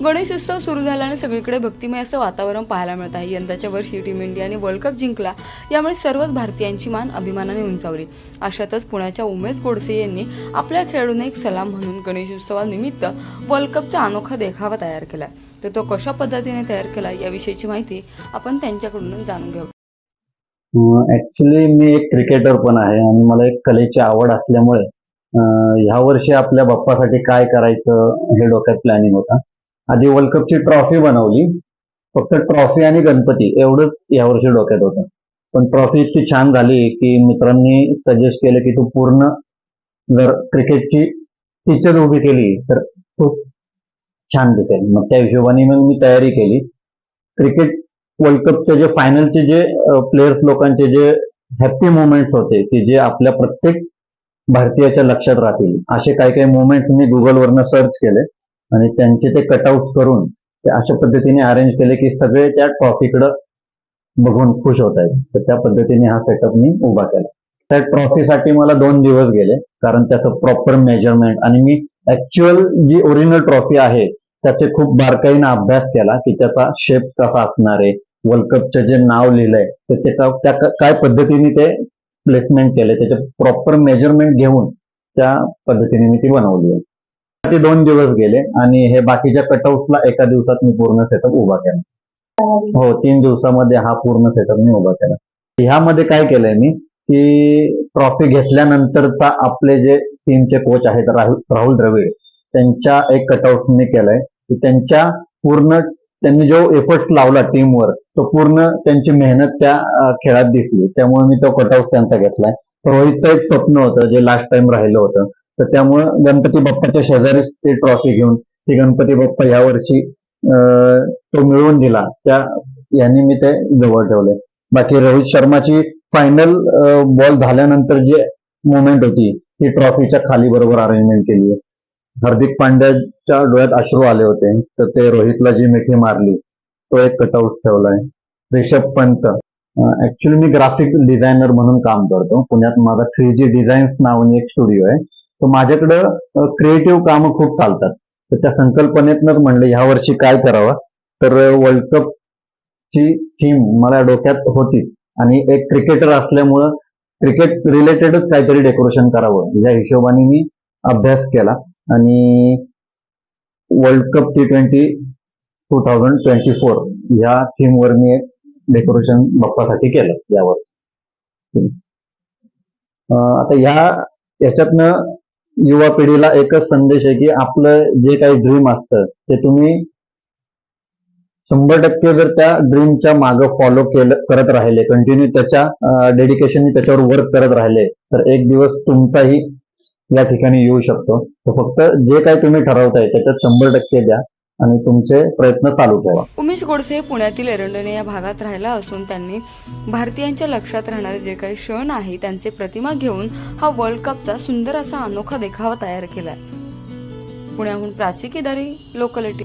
गणेश उत्सव सुरू झाल्याने सगळीकडे भक्तिमय असं वातावरण पाहायला मिळत आहे। यंदाच्या वर्षी टीम इंडियाने वर्ल्ड कप जिंकला, यामुळे सर्वच भारतीयांची मान अभिमानाने उंचावली। अशातच पुण्याच्या उमेश गोडसे यांनी आपल्या खेळाडूंना एक सलाम म्हणून गणेश उत्सवानिमित्त वर्ल्ड कपचा अनोखा देखावा तयार केला। तर तो कशा पद्धतीने तयार केला याविषयीची माहिती आपण त्यांच्याकडून जाणून घेऊ। ऍक्च्युली मी एक क्रिकेटर पण आहे आणि मला एक कलेची आवड असल्यामुळे ह्या वर्षी आपल्या बाप्पासाठी काय करायचं हे डोक्यात प्लॅनिंग होता। आधी वर्ल्ड कपची ट्रॉफी बनवली, फक्त ट्रॉफी आणि गणपती एवढंच यावर्षी डोक्यात होतं। पण ट्रॉफी इतकी छान झाली की मित्रांनी सजेस्ट केलं की तू पूर्ण जर क्रिकेटची टीचर उभी केली तर खूप छान दिसेल। मग त्या हिशोबाने मग मी तयारी केली। क्रिकेट वर्ल्ड कपचे जे फायनलचे जे प्लेयर्स लोकांचे जे हॅप्पी मोमेंट्स होते की जे आपल्या प्रत्येक भारतीयाच्या लक्षात राहतील, असे काही काही मोमेंट्स मी गुगलवरनं सर्च केले आणि त्यांचे ते कटआउट्स करून ते अशा पद्धतीने अरेंज केले की सगळे त्या ट्रॉफीकडे बघून खुश होत आहेत। तर त्या पद्धतीने हा सेटअप मी उभा केला। त्या ट्रॉफीसाठी मला 2 दिवस गेले, कारण त्याचं प्रॉपर मेजरमेंट आणि मी ऍक्च्युअल जी ओरिजिनल ट्रॉफी आहे त्याचे खूप बारकाईने अभ्यास केला की त्याचा शेप कसा असणार आहे, वर्ल्ड कपचे जे नाव लिहिलंय तर त्या काय पद्धतीने ते प्लेसमेंट केले, त्याचे प्रॉपर मेजरमेंट घेऊन त्या पद्धतीने मी ती बनवली आहे। ते 2 दिवस गेले आणि हे बाकीच्या कटआउट्सला एका दिवसात मी पूर्ण सेटअप उभा केला। हो, 3 दिवसामध्ये हा पूर्ण सेटअप मी उभा केला। ह्यामध्ये काय केलंय मी की ट्रॉफी घेतल्यानंतरचा आपले जे टीमचे कोच आहेत राहुल द्रविड, त्यांच्या एक कटआउट मी केलाय की त्यांच्या पूर्ण त्यांनी जो एफर्ट्स लावला टीमवर तो पूर्ण त्यांची मेहनत त्या खेळात दिसली, त्यामुळे मी तो कटआउट त्यांचा घेतलाय। रोहितचं एक स्वप्न होतं जे लास्ट टाइम राहिलं होतं, तर त्यामुळे गणपती बाप्पाच्या शेजारीच ते ट्रॉफी घेऊन ती गणपती बाप्पा यावर्षी तो मिळवून दिला, त्या यांनी मी ते जवळ ठेवले। बाकी रोहित शर्माची फायनल बॉल झाल्यानंतर जे मोमेंट होती ती ट्रॉफीच्या खाली बरोबर अरेंजमेंट केली। हार्दिक पांड्याच्या डोळ्यात अश्रू आले होते, तर ते रोहितला जी मिठी मारली तो एक कटआउट ठेवलाय। रिषभ पंत, ऍक्च्युली मी ग्राफिक डिझायनर म्हणून काम करतो पुण्यात। माझा 3G डिझाईन्स नावाने एक स्टुडिओ आहे, तर माझ्याकडं क्रिएटिव्ह कामं खूप चालतात। तर त्या संकल्पनेतनंच म्हणलं ह्या वर्षी काय करावं, तर वर्ल्ड कप ची थीम मला डोक्यात होतीच आणि एक क्रिकेटर असल्यामुळं क्रिकेट रिलेटेडच काहीतरी डेकोरेशन करावं या हिशोबाने मी अभ्यास केला आणि वर्ल्ड कप T20 2024 ह्या थीमवर मी डेकोरेशन बाप्पासाठी केलं यावर। आता याच्यातनं युवा पिढीला एकच संदेश आहे की आपलं जे काही ड्रीम असतं ते तुम्ही 100% जर त्या ड्रीमच्या मागे फॉलो करत राहिले, कंटिन्यू त्याच्या डेडिकेशननी त्याच्यावर वर्क करत राहिले, तर एक दिवस तुमचाही या ठिकाणी येऊ शकतो। तर फक्त जे काही तुम्ही ठरवताय त्याच्यात 100% द्या आणि तुमचे प्रयत्न चालू ठेवा। उमेश गोडसे पुण्यातील एरंडणे या भागात राहिला असून त्यांनी भारतीयांच्या लक्षात राहणारे जे काही क्षण आहे त्यांचे प्रतिमा घेऊन हा वर्ल्ड कपचा सुंदर असा अनोखा देखावा तयार केलाय। पुण्याहून प्राची केदारी, लोकलिटी।